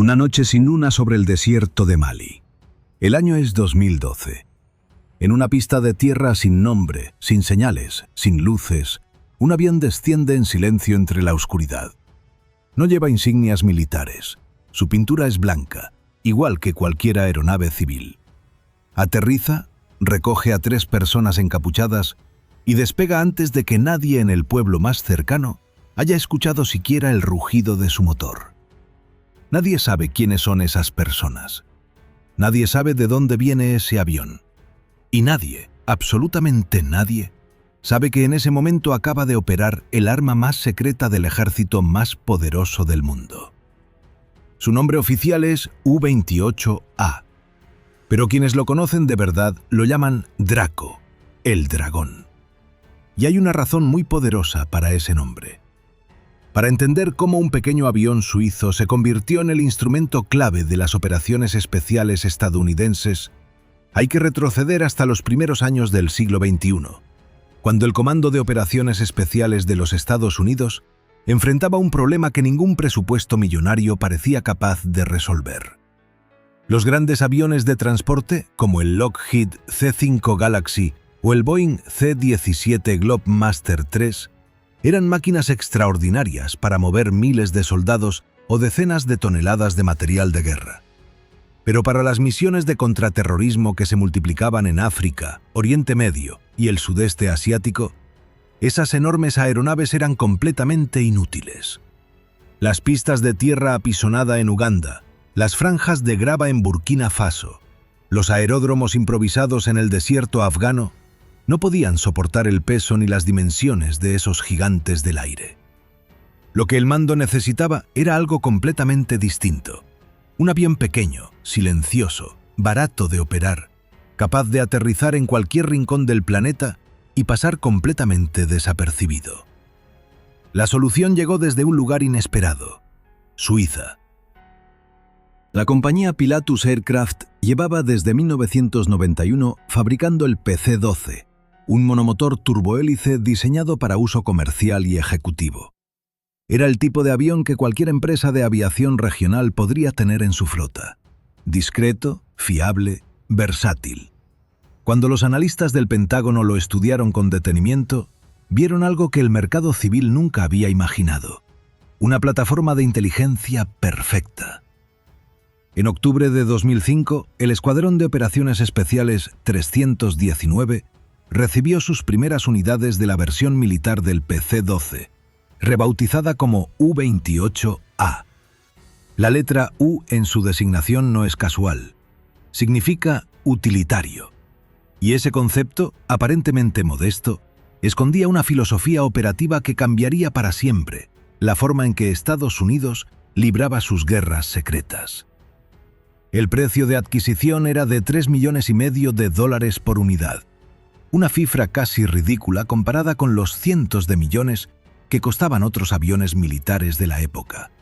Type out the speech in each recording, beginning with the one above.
Una noche sin luna sobre el desierto de Mali. El año es 2012. En una pista de tierra sin nombre, sin señales, sin luces, un avión desciende en silencio entre la oscuridad. No lleva insignias militares. Su pintura es blanca, igual que cualquier aeronave civil. Aterriza, recoge a 3 personas encapuchadas y despega antes de que nadie en el pueblo más cercano haya escuchado siquiera el rugido de su motor. Nadie sabe quiénes son esas personas. Nadie sabe de dónde viene ese avión. Y nadie, absolutamente nadie, sabe que en ese momento acaba de operar el arma más secreta del ejército más poderoso del mundo. Su nombre oficial es U-28A, pero quienes lo conocen de verdad lo llaman Draco, el dragón. Y hay una razón muy poderosa para ese nombre. Para entender cómo un pequeño avión suizo se convirtió en el instrumento clave de las operaciones especiales estadounidenses, hay que retroceder hasta los primeros años del siglo XXI, cuando el Comando de Operaciones Especiales de los Estados Unidos enfrentaba un problema que ningún presupuesto millonario parecía capaz de resolver. Los grandes aviones de transporte, como el Lockheed C-5 Galaxy o el Boeing C-17 Globemaster III, eran máquinas extraordinarias para mover miles de soldados o decenas de toneladas de material de guerra. Pero para las misiones de contraterrorismo que se multiplicaban en África, Oriente Medio y el sudeste asiático, esas enormes aeronaves eran completamente inútiles. Las pistas de tierra apisonada en Uganda, las franjas de grava en Burkina Faso, los aeródromos improvisados en el desierto afgano, no podían soportar el peso ni las dimensiones de esos gigantes del aire. Lo que el mando necesitaba era algo completamente distinto. Un avión pequeño, silencioso, barato de operar, capaz de aterrizar en cualquier rincón del planeta y pasar completamente desapercibido. La solución llegó desde un lugar inesperado: Suiza. La compañía Pilatus Aircraft llevaba desde 1991 fabricando el PC-12, un monomotor turbohélice diseñado para uso comercial y ejecutivo. Era el tipo de avión que cualquier empresa de aviación regional podría tener en su flota. Discreto, fiable, versátil. Cuando los analistas del Pentágono lo estudiaron con detenimiento, vieron algo que el mercado civil nunca había imaginado: una plataforma de inteligencia perfecta. En octubre de 2005, el Escuadrón de Operaciones Especiales 319 recibió sus primeras unidades de la versión militar del PC-12, rebautizada como U-28A. La letra U en su designación no es casual. Significa utilitario. Y ese concepto, aparentemente modesto, escondía una filosofía operativa que cambiaría para siempre la forma en que Estados Unidos libraba sus guerras secretas. El precio de adquisición era de $3,5 millones por unidad, una cifra casi ridícula comparada con los cientos de millones que costaban otros aviones militares de la época.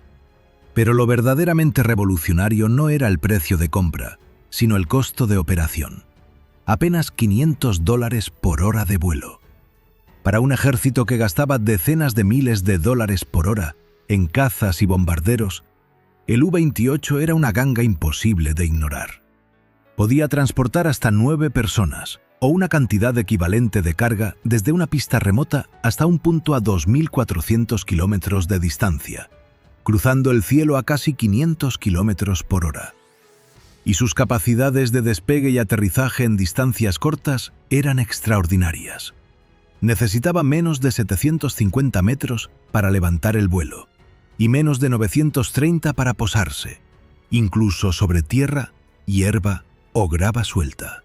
Pero lo verdaderamente revolucionario no era el precio de compra, sino el costo de operación. Apenas $500 por hora de vuelo. Para un ejército que gastaba decenas de miles de dólares por hora en cazas y bombarderos, el U-28 era una ganga imposible de ignorar. Podía transportar hasta 9 personas, o una cantidad equivalente de carga desde una pista remota hasta un punto a 2.400 kilómetros de distancia, cruzando el cielo a casi 500 kilómetros por hora. Y sus capacidades de despegue y aterrizaje en distancias cortas eran extraordinarias. Necesitaba menos de 750 metros para levantar el vuelo, y menos de 930 para posarse, incluso sobre tierra, hierba o grava suelta.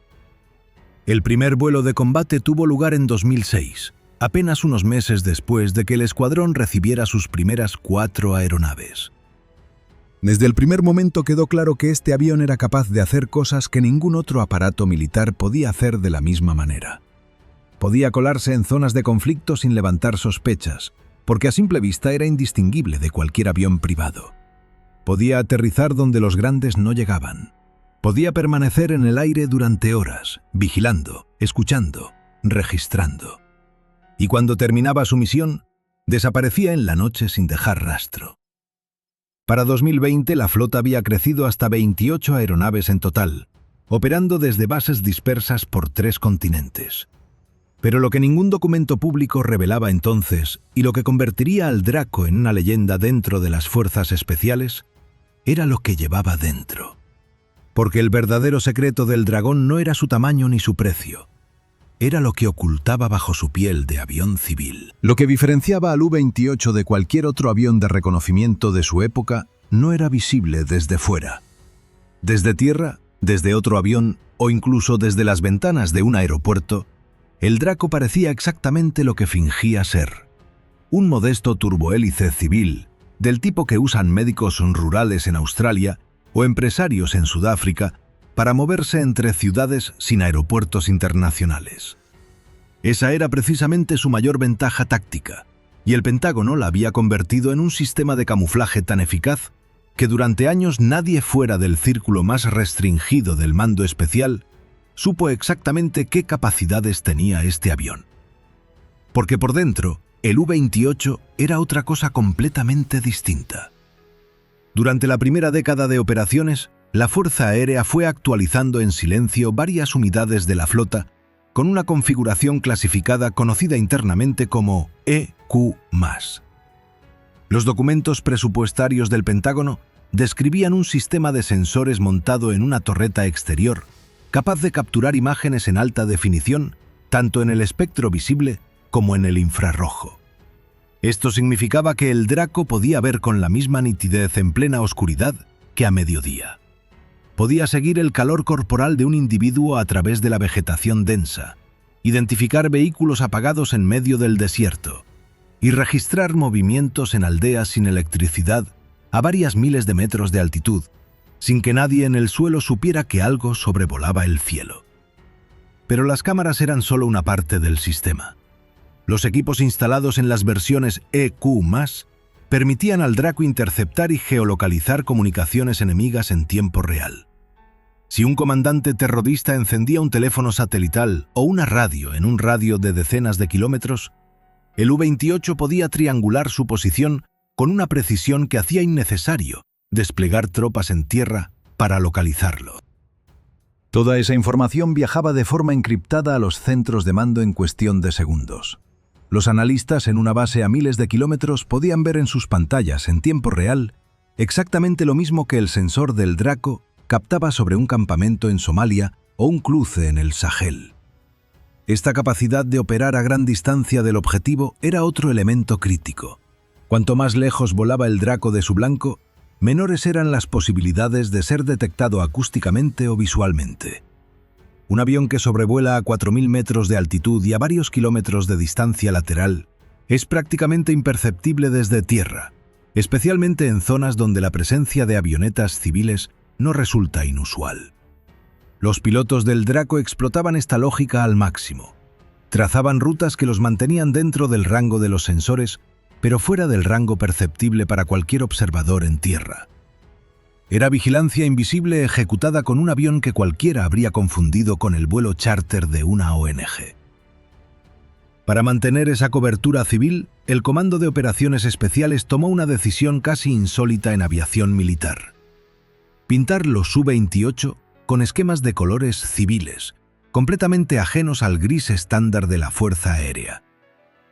El primer vuelo de combate tuvo lugar en 2006, apenas unos meses después de que el escuadrón recibiera sus primeras 4 aeronaves. Desde el primer momento quedó claro que este avión era capaz de hacer cosas que ningún otro aparato militar podía hacer de la misma manera. Podía colarse en zonas de conflicto sin levantar sospechas, porque a simple vista era indistinguible de cualquier avión privado. Podía aterrizar donde los grandes no llegaban. Podía permanecer en el aire durante horas, vigilando, escuchando, registrando. Y cuando terminaba su misión, desaparecía en la noche sin dejar rastro. Para 2020 la flota había crecido hasta 28 aeronaves en total, operando desde bases dispersas por 3 continentes. Pero lo que ningún documento público revelaba entonces, y lo que convertiría al Draco en una leyenda dentro de las fuerzas especiales, era lo que llevaba dentro. Porque el verdadero secreto del dragón no era su tamaño ni su precio. Era lo que ocultaba bajo su piel de avión civil. Lo que diferenciaba al U-28 de cualquier otro avión de reconocimiento de su época no era visible desde fuera. Desde tierra, desde otro avión o incluso desde las ventanas de un aeropuerto, el Draco parecía exactamente lo que fingía ser. Un modesto turbohélice civil, del tipo que usan médicos rurales en Australia o empresarios en Sudáfrica para moverse entre ciudades sin aeropuertos internacionales. Esa era precisamente su mayor ventaja táctica, y el Pentágono la había convertido en un sistema de camuflaje tan eficaz que durante años nadie fuera del círculo más restringido del mando especial supo exactamente qué capacidades tenía este avión. Porque por dentro, el U-28 era otra cosa completamente distinta. Durante la primera década de operaciones, la Fuerza Aérea fue actualizando en silencio varias unidades de la flota con una configuración clasificada conocida internamente como EQ+. Los documentos presupuestarios del Pentágono describían un sistema de sensores montado en una torreta exterior, capaz de capturar imágenes en alta definición, tanto en el espectro visible como en el infrarrojo. Esto significaba que el Draco podía ver con la misma nitidez en plena oscuridad que a mediodía. Podía seguir el calor corporal de un individuo a través de la vegetación densa, identificar vehículos apagados en medio del desierto y registrar movimientos en aldeas sin electricidad a varias miles de metros de altitud, sin que nadie en el suelo supiera que algo sobrevolaba el cielo. Pero las cámaras eran solo una parte del sistema. Los equipos instalados en las versiones EQ+, permitían al Draco interceptar y geolocalizar comunicaciones enemigas en tiempo real. Si un comandante terrorista encendía un teléfono satelital o una radio en un radio de decenas de kilómetros, el U-28 podía triangular su posición con una precisión que hacía innecesario desplegar tropas en tierra para localizarlo. Toda esa información viajaba de forma encriptada a los centros de mando en cuestión de segundos. Los analistas en una base a miles de kilómetros podían ver en sus pantallas en tiempo real exactamente lo mismo que el sensor del Draco captaba sobre un campamento en Somalia o un cruce en el Sahel. Esta capacidad de operar a gran distancia del objetivo era otro elemento crítico. Cuanto más lejos volaba el Draco de su blanco, menores eran las posibilidades de ser detectado acústicamente o visualmente. Un avión que sobrevuela a 4.000 metros de altitud y a varios kilómetros de distancia lateral es prácticamente imperceptible desde tierra, especialmente en zonas donde la presencia de avionetas civiles no resulta inusual. Los pilotos del Draco explotaban esta lógica al máximo. Trazaban rutas que los mantenían dentro del rango de los sensores, pero fuera del rango perceptible para cualquier observador en tierra. Era vigilancia invisible ejecutada con un avión que cualquiera habría confundido con el vuelo charter de una ONG. Para mantener esa cobertura civil, el Comando de Operaciones Especiales tomó una decisión casi insólita en aviación militar: pintar los U-28 con esquemas de colores civiles, completamente ajenos al gris estándar de la Fuerza Aérea.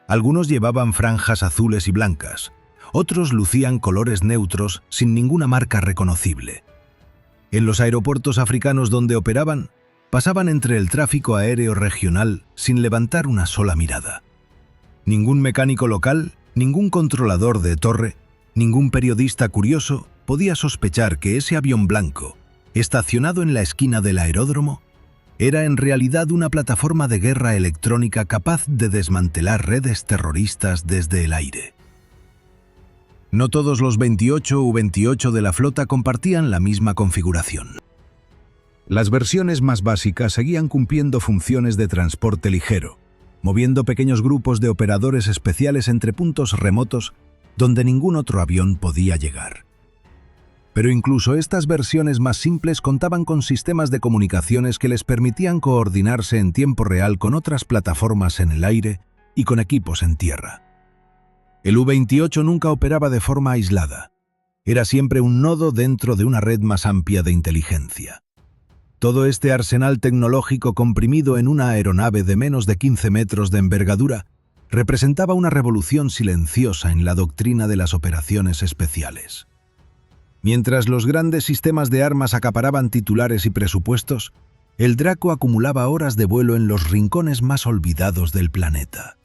Algunos llevaban franjas azules y blancas, otros lucían colores neutros sin ninguna marca reconocible. En los aeropuertos africanos donde operaban, pasaban entre el tráfico aéreo regional sin levantar una sola mirada. Ningún mecánico local, ningún controlador de torre, ningún periodista curioso podía sospechar que ese avión blanco, estacionado en la esquina del aeródromo, era en realidad una plataforma de guerra electrónica capaz de desmantelar redes terroristas desde el aire. No todos los 28 U-28 de la flota compartían la misma configuración. Las versiones más básicas seguían cumpliendo funciones de transporte ligero, moviendo pequeños grupos de operadores especiales entre puntos remotos donde ningún otro avión podía llegar. Pero incluso estas versiones más simples contaban con sistemas de comunicaciones que les permitían coordinarse en tiempo real con otras plataformas en el aire y con equipos en tierra. El U-28 nunca operaba de forma aislada. Era siempre un nodo dentro de una red más amplia de inteligencia. Todo este arsenal tecnológico comprimido en una aeronave de menos de 15 metros de envergadura representaba una revolución silenciosa en la doctrina de las operaciones especiales. Mientras los grandes sistemas de armas acaparaban titulares y presupuestos, el Draco acumulaba horas de vuelo en los rincones más olvidados del planeta.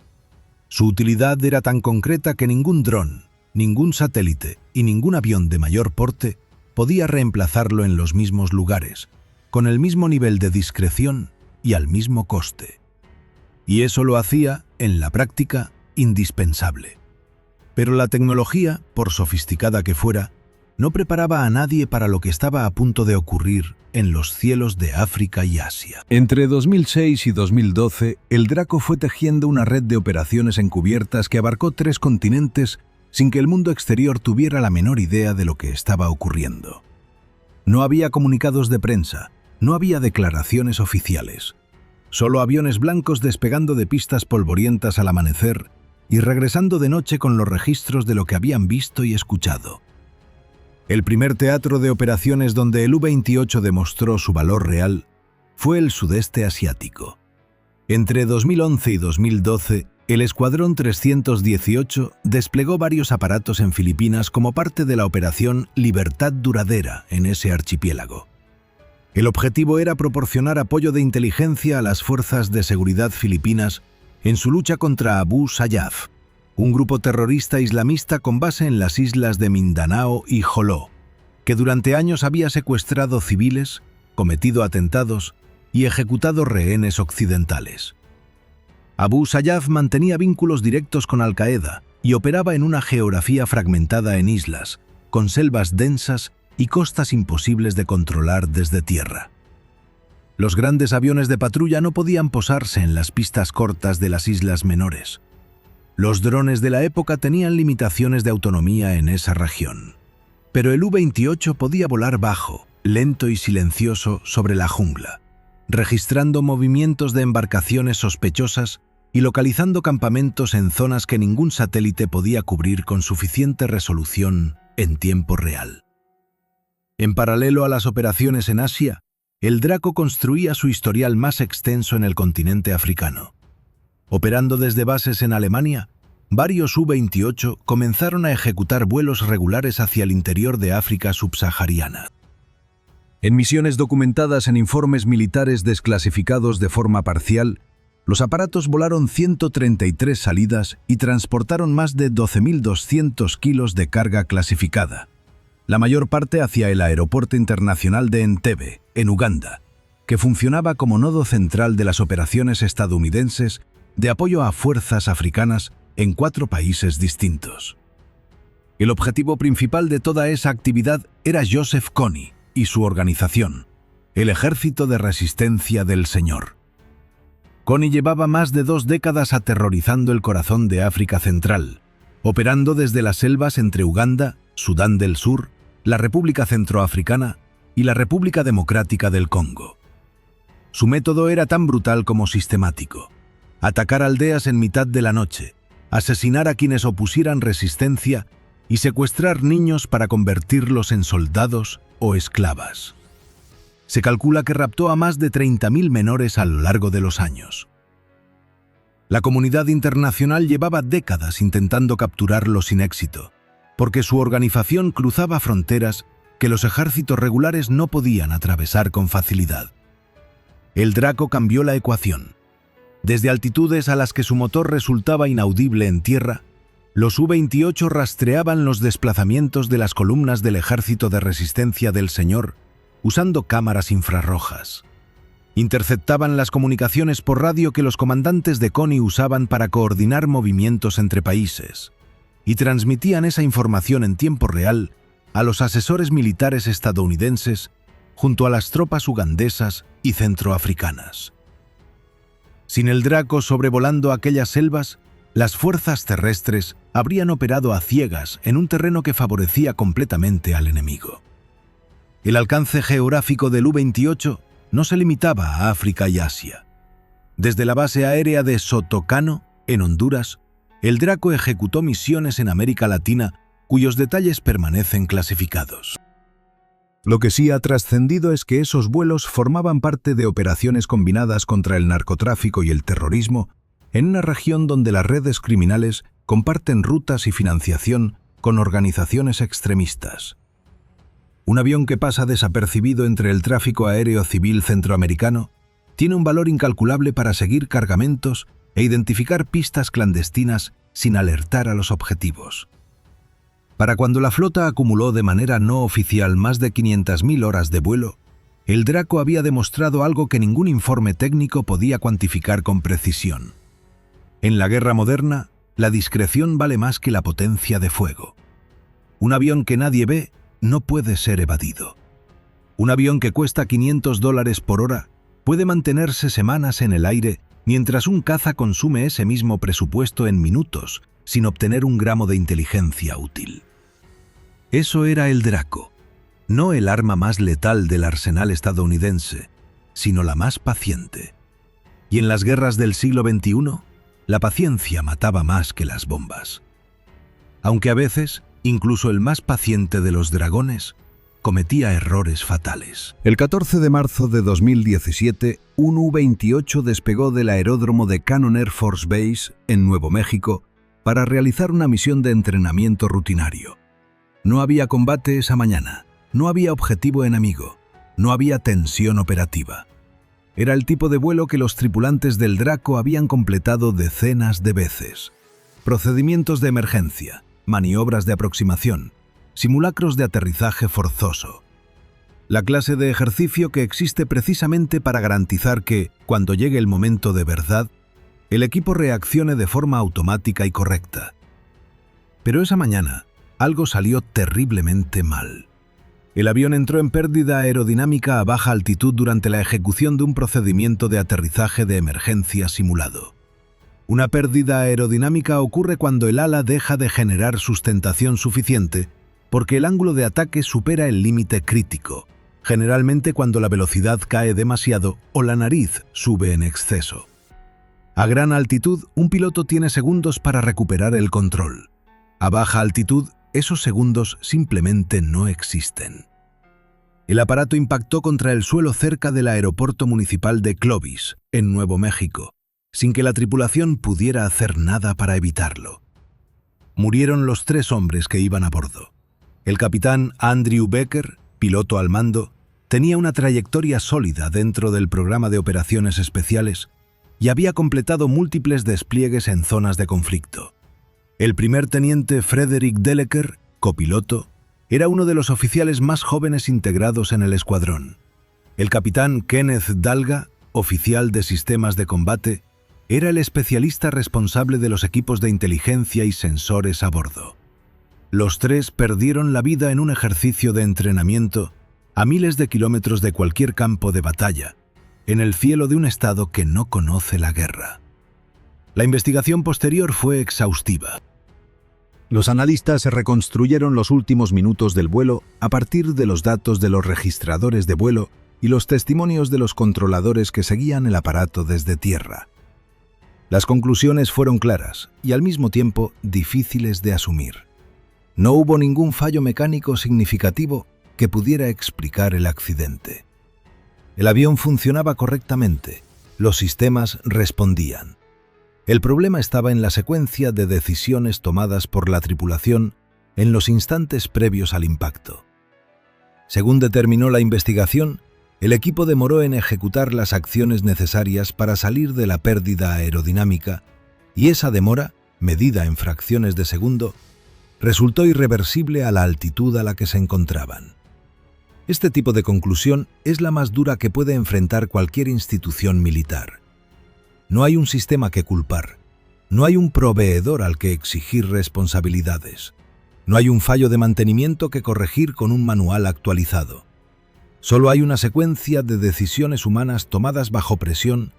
Su utilidad era tan concreta que ningún dron, ningún satélite y ningún avión de mayor porte podía reemplazarlo en los mismos lugares, con el mismo nivel de discreción y al mismo coste. Y eso lo hacía, en la práctica, indispensable. Pero la tecnología, por sofisticada que fuera, no preparaba a nadie para lo que estaba a punto de ocurrir en los cielos de África y Asia. Entre 2006 y 2012, el Draco fue tejiendo una red de operaciones encubiertas que abarcó 3 continentes sin que el mundo exterior tuviera la menor idea de lo que estaba ocurriendo. No había comunicados de prensa, no había declaraciones oficiales. Solo aviones blancos despegando de pistas polvorientas al amanecer y regresando de noche con los registros de lo que habían visto y escuchado. El primer teatro de operaciones donde el U-28 demostró su valor real fue el sudeste asiático. Entre 2011 y 2012, el Escuadrón 318 desplegó varios aparatos en Filipinas como parte de la operación Libertad Duradera en ese archipiélago. El objetivo era proporcionar apoyo de inteligencia a las fuerzas de seguridad filipinas en su lucha contra Abu Sayyaf, un grupo terrorista islamista con base en las islas de Mindanao y Joló, que durante años había secuestrado civiles, cometido atentados y ejecutado rehenes occidentales. Abu Sayyaf mantenía vínculos directos con Al-Qaeda y operaba en una geografía fragmentada en islas, con selvas densas y costas imposibles de controlar desde tierra. Los grandes aviones de patrulla no podían posarse en las pistas cortas de las islas menores. Los drones de la época tenían limitaciones de autonomía en esa región. Pero el U-28 podía volar bajo, lento y silencioso sobre la jungla, registrando movimientos de embarcaciones sospechosas y localizando campamentos en zonas que ningún satélite podía cubrir con suficiente resolución en tiempo real. En paralelo a las operaciones en Asia, el Draco construía su historial más extenso en el continente africano. Operando desde bases en Alemania, varios U-28 comenzaron a ejecutar vuelos regulares hacia el interior de África subsahariana. En misiones documentadas en informes militares desclasificados de forma parcial, los aparatos volaron 133 salidas y transportaron más de 12.200 kilos de carga clasificada, la mayor parte hacia el Aeropuerto Internacional de Entebbe, en Uganda, que funcionaba como nodo central de las operaciones estadounidenses de apoyo a fuerzas africanas en 4 países distintos. El objetivo principal de toda esa actividad era Joseph Kony y su organización, el Ejército de Resistencia del Señor. Kony llevaba más de 2 décadas aterrorizando el corazón de África Central, operando desde las selvas entre Uganda, Sudán del Sur, la República Centroafricana y la República Democrática del Congo. Su método era tan brutal como sistemático: atacar aldeas en mitad de la noche, asesinar a quienes opusieran resistencia y secuestrar niños para convertirlos en soldados o esclavas. Se calcula que raptó a más de 30.000 menores a lo largo de los años. La comunidad internacional llevaba décadas intentando capturarlo sin éxito, porque su organización cruzaba fronteras que los ejércitos regulares no podían atravesar con facilidad. El Draco cambió la ecuación. Desde altitudes a las que su motor resultaba inaudible en tierra, los U-28 rastreaban los desplazamientos de las columnas del Ejército de Resistencia del Señor usando cámaras infrarrojas. Interceptaban las comunicaciones por radio que los comandantes de Kony usaban para coordinar movimientos entre países, y transmitían esa información en tiempo real a los asesores militares estadounidenses junto a las tropas ugandesas y centroafricanas. Sin el Draco sobrevolando aquellas selvas, las fuerzas terrestres habrían operado a ciegas en un terreno que favorecía completamente al enemigo. El alcance geográfico del U-28 no se limitaba a África y Asia. Desde la base aérea de Sotocano, en Honduras, el Draco ejecutó misiones en América Latina cuyos detalles permanecen clasificados. Lo que sí ha trascendido es que esos vuelos formaban parte de operaciones combinadas contra el narcotráfico y el terrorismo en una región donde las redes criminales comparten rutas y financiación con organizaciones extremistas. Un avión que pasa desapercibido entre el tráfico aéreo civil centroamericano tiene un valor incalculable para seguir cargamentos e identificar pistas clandestinas sin alertar a los objetivos. Para cuando la flota acumuló de manera no oficial más de 500.000 horas de vuelo, el Draco había demostrado algo que ningún informe técnico podía cuantificar con precisión. En la guerra moderna, la discreción vale más que la potencia de fuego. Un avión que nadie ve no puede ser evadido. Un avión que cuesta $500 por hora puede mantenerse semanas en el aire mientras un caza consume ese mismo presupuesto en minutos sin obtener un gramo de inteligencia útil. Eso era el Draco, no el arma más letal del arsenal estadounidense, sino la más paciente. Y en las guerras del siglo XXI, la paciencia mataba más que las bombas. Aunque a veces, incluso el más paciente de los dragones cometía errores fatales. El 14 de marzo de 2017, un U-28 despegó del aeródromo de Cannon Air Force Base, en Nuevo México, para realizar una misión de entrenamiento rutinario. No había combate esa mañana, no había objetivo enemigo, no había tensión operativa. Era el tipo de vuelo que los tripulantes del Draco habían completado decenas de veces. Procedimientos de emergencia, maniobras de aproximación, simulacros de aterrizaje forzoso. La clase de ejercicio que existe precisamente para garantizar que, cuando llegue el momento de verdad, el equipo reaccione de forma automática y correcta. Pero esa mañana, algo salió terriblemente mal. El avión entró en pérdida aerodinámica a baja altitud durante la ejecución de un procedimiento de aterrizaje de emergencia simulado. Una pérdida aerodinámica ocurre cuando el ala deja de generar sustentación suficiente porque el ángulo de ataque supera el límite crítico, generalmente cuando la velocidad cae demasiado o la nariz sube en exceso. A gran altitud, un piloto tiene segundos para recuperar el control. A baja altitud, esos segundos simplemente no existen. El aparato impactó contra el suelo cerca del aeropuerto municipal de Clovis, en Nuevo México, sin que la tripulación pudiera hacer nada para evitarlo. Murieron los 3 hombres que iban a bordo. El capitán Andrew Becker, piloto al mando, tenía una trayectoria sólida dentro del programa de operaciones especiales y había completado múltiples despliegues en zonas de conflicto. El primer teniente Frederick Deleker, copiloto, era uno de los oficiales más jóvenes integrados en el escuadrón. El capitán Kenneth Dalga, oficial de sistemas de combate, era el especialista responsable de los equipos de inteligencia y sensores a bordo. Los 3 perdieron la vida en un ejercicio de entrenamiento a miles de kilómetros de cualquier campo de batalla, en el cielo de un estado que no conoce la guerra. La investigación posterior fue exhaustiva. Los analistas reconstruyeron los últimos minutos del vuelo a partir de los datos de los registradores de vuelo y los testimonios de los controladores que seguían el aparato desde tierra. Las conclusiones fueron claras y al mismo tiempo difíciles de asumir. No hubo ningún fallo mecánico significativo que pudiera explicar el accidente. El avión funcionaba correctamente, los sistemas respondían. El problema estaba en la secuencia de decisiones tomadas por la tripulación en los instantes previos al impacto. Según determinó la investigación, el equipo demoró en ejecutar las acciones necesarias para salir de la pérdida aerodinámica y esa demora, medida en fracciones de segundo, resultó irreversible a la altitud a la que se encontraban. Este tipo de conclusión es la más dura que puede enfrentar cualquier institución militar. No hay un sistema que culpar, no hay un proveedor al que exigir responsabilidades, no hay un fallo de mantenimiento que corregir con un manual actualizado. Solo hay una secuencia de decisiones humanas tomadas bajo presión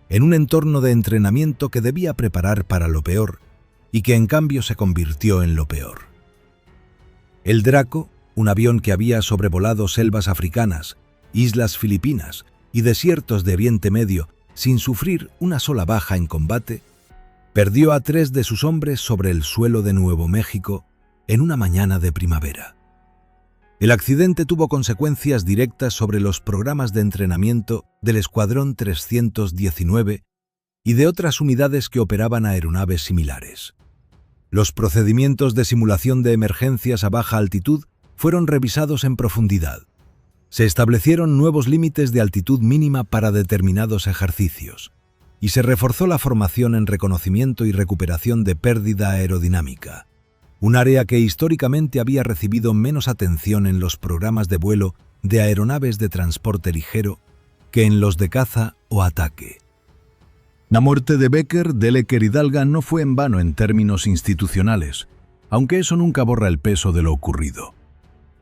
en un entorno de entrenamiento que debía preparar para lo peor y que en cambio se convirtió en lo peor. El Draco, un avión que había sobrevolado selvas africanas, islas filipinas y desiertos de Oriente Medio sin sufrir una sola baja en combate, perdió a 3 de sus hombres sobre el suelo de Nuevo México en una mañana de primavera. El accidente tuvo consecuencias directas sobre los programas de entrenamiento del Escuadrón 319 y de otras unidades que operaban aeronaves similares. Los procedimientos de simulación de emergencias a baja altitud fueron revisados en profundidad. Se establecieron nuevos límites de altitud mínima para determinados ejercicios y se reforzó la formación en reconocimiento y recuperación de pérdida aerodinámica, un área que históricamente había recibido menos atención en los programas de vuelo de aeronaves de transporte ligero que en los de caza o ataque. La muerte de Becker, Deleker y Dalga no fue en vano en términos institucionales, aunque eso nunca borra el peso de lo ocurrido.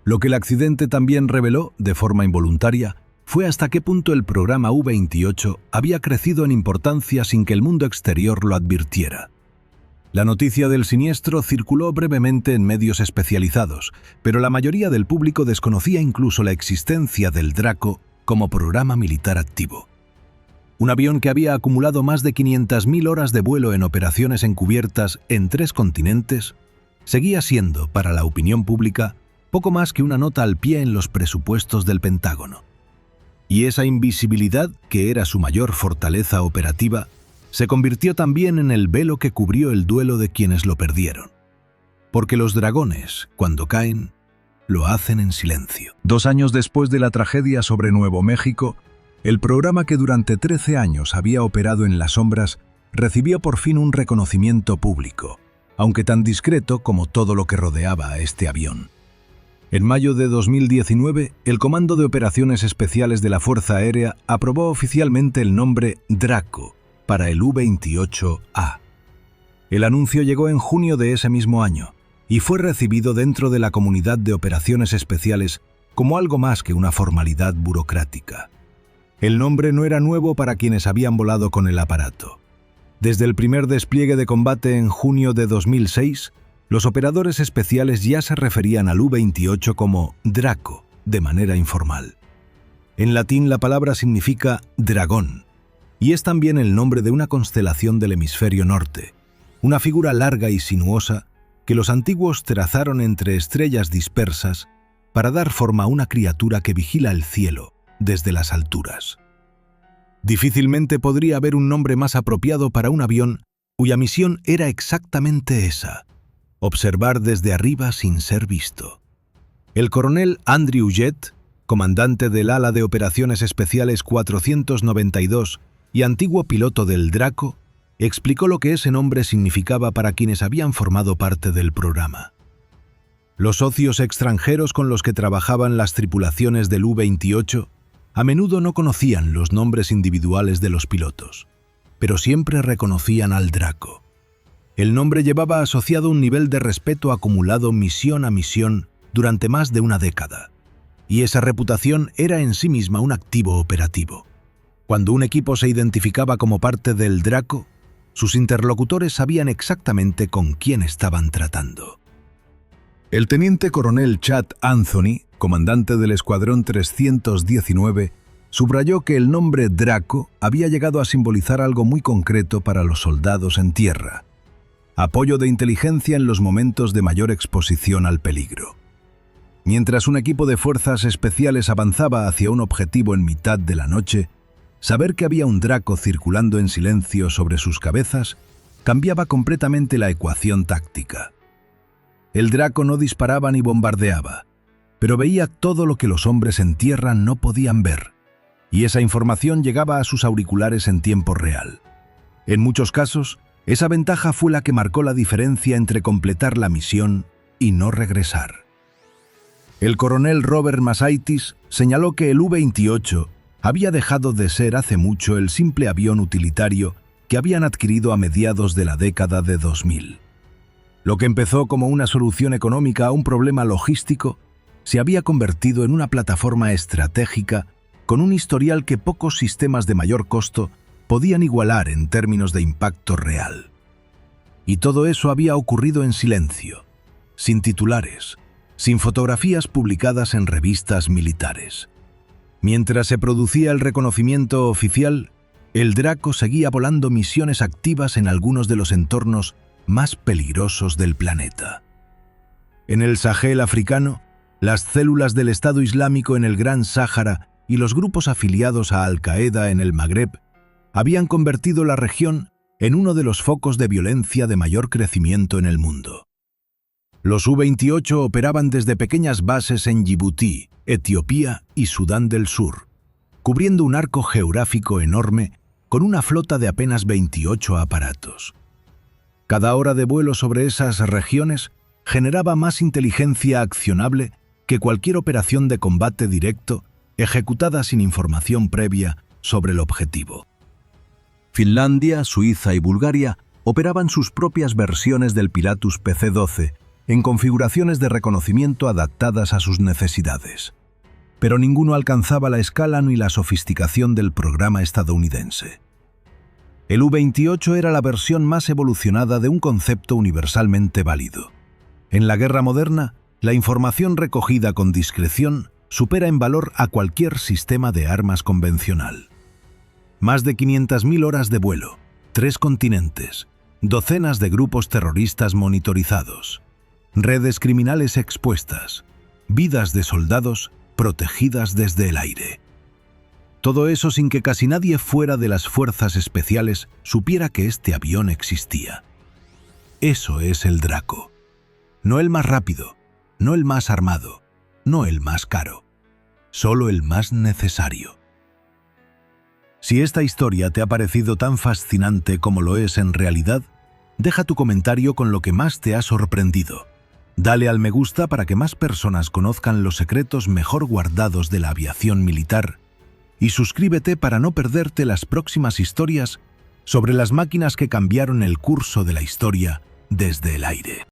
Lo que el accidente también reveló, de forma involuntaria, fue hasta qué punto el programa U-28 había crecido en importancia sin que el mundo exterior lo advirtiera. La noticia del siniestro circuló brevemente en medios especializados, pero la mayoría del público desconocía incluso la existencia del Draco como programa militar activo. Un avión que había acumulado más de 500.000 horas de vuelo en operaciones encubiertas en 3 continentes, seguía siendo, para la opinión pública, poco más que una nota al pie en los presupuestos del Pentágono. Y esa invisibilidad, que era su mayor fortaleza operativa, se convirtió también en el velo que cubrió el duelo de quienes lo perdieron. Porque los dragones, cuando caen, lo hacen en silencio. 2 años después de la tragedia sobre Nuevo México, el programa que durante 13 años había operado en las sombras recibió por fin un reconocimiento público, aunque tan discreto como todo lo que rodeaba a este avión. En mayo de 2019, el Comando de Operaciones Especiales de la Fuerza Aérea aprobó oficialmente el nombre Draco para el U-28A. El anuncio llegó en junio de ese mismo año y fue recibido dentro de la comunidad de operaciones especiales como algo más que una formalidad burocrática. El nombre no era nuevo para quienes habían volado con el aparato. Desde el primer despliegue de combate en junio de 2006, los operadores especiales ya se referían al U-28 como Draco, de manera informal. En latín la palabra significa dragón, y es también el nombre de una constelación del hemisferio norte, una figura larga y sinuosa que los antiguos trazaron entre estrellas dispersas para dar forma a una criatura que vigila el cielo desde las alturas. Difícilmente podría haber un nombre más apropiado para un avión cuya misión era exactamente esa: observar desde arriba sin ser visto. El coronel Andrew Jett, comandante del ala de operaciones especiales 492 y antiguo piloto del Draco, explicó lo que ese nombre significaba para quienes habían formado parte del programa. Los socios extranjeros con los que trabajaban las tripulaciones del U-28 a menudo no conocían los nombres individuales de los pilotos, pero siempre reconocían al Draco. El nombre llevaba asociado un nivel de respeto acumulado misión a misión durante más de una década, y esa reputación era en sí misma un activo operativo. Cuando un equipo se identificaba como parte del Draco, sus interlocutores sabían exactamente con quién estaban tratando. El teniente coronel Chad Anthony, comandante del Escuadrón 319, subrayó que el nombre Draco había llegado a simbolizar algo muy concreto para los soldados en tierra: apoyo de inteligencia en los momentos de mayor exposición al peligro. Mientras un equipo de fuerzas especiales avanzaba hacia un objetivo en mitad de la noche, saber que había un Draco circulando en silencio sobre sus cabezas cambiaba completamente la ecuación táctica. El Draco no disparaba ni bombardeaba, pero veía todo lo que los hombres en tierra no podían ver, y esa información llegaba a sus auriculares en tiempo real. En muchos casos, esa ventaja fue la que marcó la diferencia entre completar la misión y no regresar. El coronel Robert Masaitis señaló que el U-28 había dejado de ser hace mucho el simple avión utilitario que habían adquirido a mediados de la década de 2000. Lo que empezó como una solución económica a un problema logístico se había convertido en una plataforma estratégica con un historial que pocos sistemas de mayor costo podían igualar en términos de impacto real. Y todo eso había ocurrido en silencio, sin titulares, sin fotografías publicadas en revistas militares. Mientras se producía el reconocimiento oficial, el Draco seguía volando misiones activas en algunos de los entornos más peligrosos del planeta. En el Sahel africano, las células del Estado Islámico en el Gran Sáhara y los grupos afiliados a Al-Qaeda en el Magreb habían convertido la región en uno de los focos de violencia de mayor crecimiento en el mundo. Los U-28 operaban desde pequeñas bases en Yibuti, Etiopía y Sudán del Sur, cubriendo un arco geográfico enorme con una flota de apenas 28 aparatos. Cada hora de vuelo sobre esas regiones generaba más inteligencia accionable que cualquier operación de combate directo ejecutada sin información previa sobre el objetivo. Finlandia, Suiza y Bulgaria operaban sus propias versiones del Pilatus PC-12 en configuraciones de reconocimiento adaptadas a sus necesidades. Pero ninguno alcanzaba la escala ni la sofisticación del programa estadounidense. El U-28 era la versión más evolucionada de un concepto universalmente válido. En la guerra moderna, la información recogida con discreción supera en valor a cualquier sistema de armas convencional. Más de 500.000 horas de vuelo, 3 continentes, docenas de grupos terroristas monitorizados, redes criminales expuestas, vidas de soldados protegidas desde el aire. Todo eso sin que casi nadie fuera de las fuerzas especiales supiera que este avión existía. Eso es el Draco. No el más rápido, no el más armado, no el más caro, solo el más necesario. Si esta historia te ha parecido tan fascinante como lo es en realidad, deja tu comentario con lo que más te ha sorprendido. Dale al me gusta para que más personas conozcan los secretos mejor guardados de la aviación militar y suscríbete para no perderte las próximas historias sobre las máquinas que cambiaron el curso de la historia desde el aire.